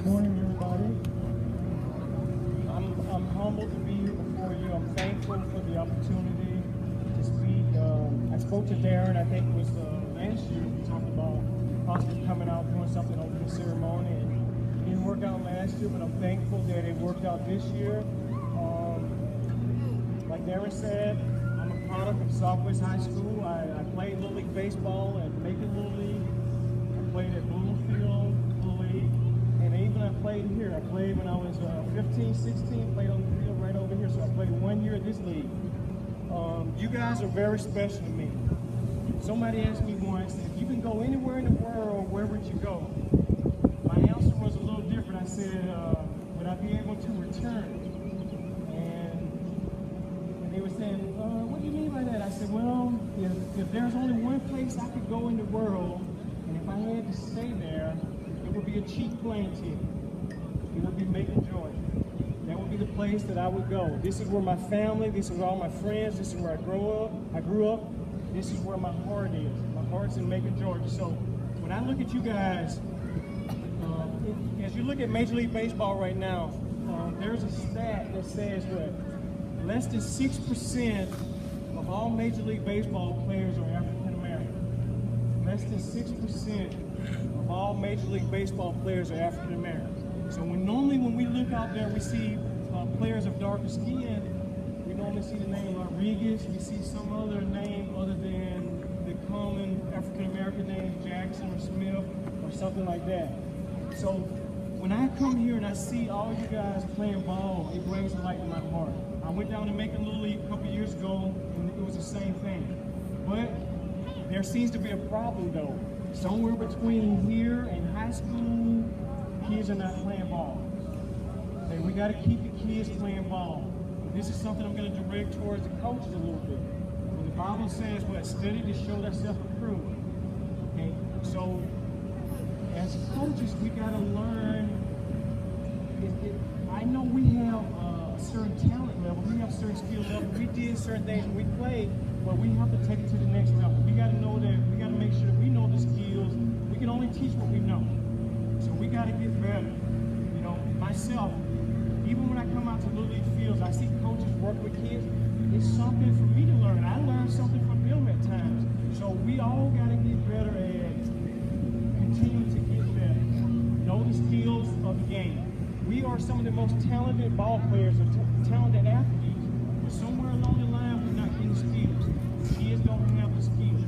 Good morning, everybody. I'm humbled to be here before you. I'm thankful for the opportunity to speak. I spoke to Darren, I think it was last year. We talked about possibly coming out doing something over the ceremony. And it didn't work out last year, but I'm thankful that it worked out this year. Like Darren said, I'm a product of Southwest High School. I played Little League Baseball at Macon Little League. I played at Bloomfield Little League. And even I played here. I played when I was 15, 16, played on the field right over here. So I played 1 year at this league. You guys are very special to me. Somebody asked me once, if you can go anywhere in the world, where would you go? My answer was a little different. I said, would I be able to return? And they were saying, what do you mean by that? I said, well, if there's only one place I could go in the world, and if I had to stay there, it would be a cheap plane ticket. It would be Macon, Georgia. That would be the place that I would go. This is where my family, this is where all my friends, this is where I grew up. This is where my heart is. My heart's in Macon, Georgia. So when I look at you guys, as you look at Major League Baseball right now, there's a stat that says what? Less than 6% of all Major League Baseball players are African American. Less than 6% of all Major League Baseball players are African American. So normally when we look out there, we see players of darker skin. We normally see the name Rodriguez. We see some other name other than the common African American name, Jackson or Smith or something like that. So when I come here and I see all you guys playing ball, it brings light to my heart. I went down to Macon Little League a couple years ago, and it was the same thing. But there seems to be a problem though. Somewhere between here and high school, kids are not playing ball. Okay, we got to keep the kids playing ball. This is something I'm going to direct towards the coaches a little bit. When the Bible says, "What study to show thyself approved." Okay, so as coaches, we got to learn. I know we have a certain talent level, we have certain skill level. We did certain things when we played, but we have to take it to the next level. We got to know that. We got to make sure that we know the skills. We can only teach what we know. So we got to get better. You know, myself, even when I come out to Little League fields, I see coaches work with kids. It's something for me to learn. I learned something from them at times. So we all got to get better at continuing to get better. Know the skills of the game. We are some of the most talented ball players, or talented athletes, but somewhere along the line we're not getting skills. Kids don't have the skills.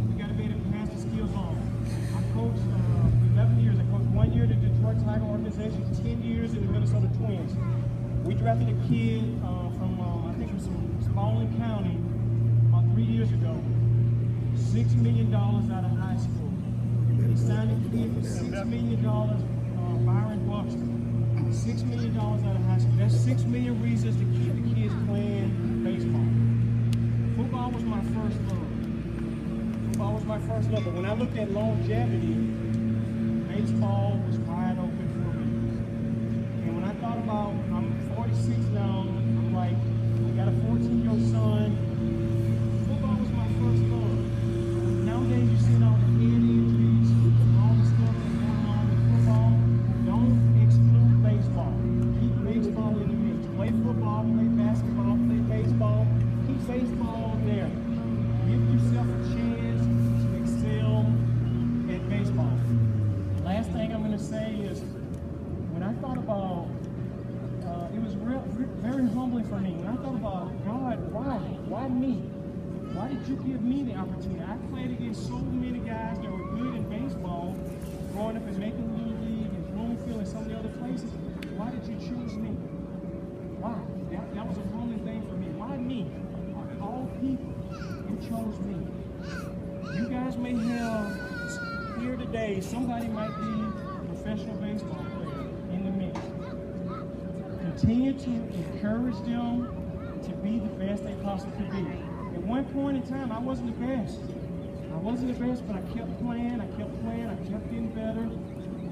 We got to be able to pass the skills on. I coached 11 years. I coached 1 year at the Detroit Tiger organization, 10 years in the Minnesota Twins. We drafted a kid from Spalding County about 3 years ago. $6 million out of high school. They signed a kid for $6 million, Byron Buxton. $6 million out of high school. That's 6 million reasons to keep the kids playing baseball. Football was my first love. Football was my first love. But when I looked at longevity, baseball was wide open for me. And when I thought about, I'm 46 now, I'm like, I got a 14-year-old son. Football was my first love. Nowadays, you see all the head injuries, all the stuff that's going on with football. Don't exclude baseball. Keep baseball in the mix. Play football, play basketball, play baseball. Keep baseball there. Give yourself a chance to excel at baseball. Last thing I'm going to say is, when I thought about, it was very humbling for me. When I thought about, God, why me? Why did you give me the opportunity? I played against so many guys that were good in baseball, growing up in Macon Little League and Bloomfield and some of the other places. Why did you choose me? Why? That was a humbling thing for me. Why me? Of all people, you chose me. You guys may have here today, somebody might be a professional baseball player in the mix. Continue to encourage them to be the best they possibly could be. At one point in time, I wasn't the best. I wasn't the best, but I kept playing, I kept getting better.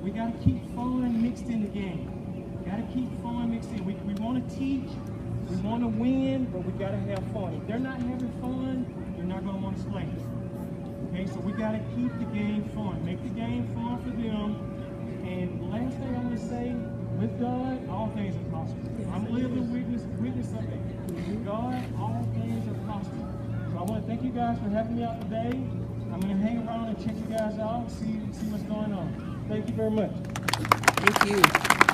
We got to keep fun mixed in the game. We got to keep fun mixed in. We want to teach, we want to win, but we got to have fun. If they're not having fun, you're not going to want to play. Okay, so we got to keep the game fun. Make the game fun for them. And the last thing I'm going to say with God, all things are possible. I'm a living witness of it. With God, all things are possible. So I want to thank you guys for having me out today. I'm going to hang around and check you guys out, see what's going on. Thank you very much. Thank you.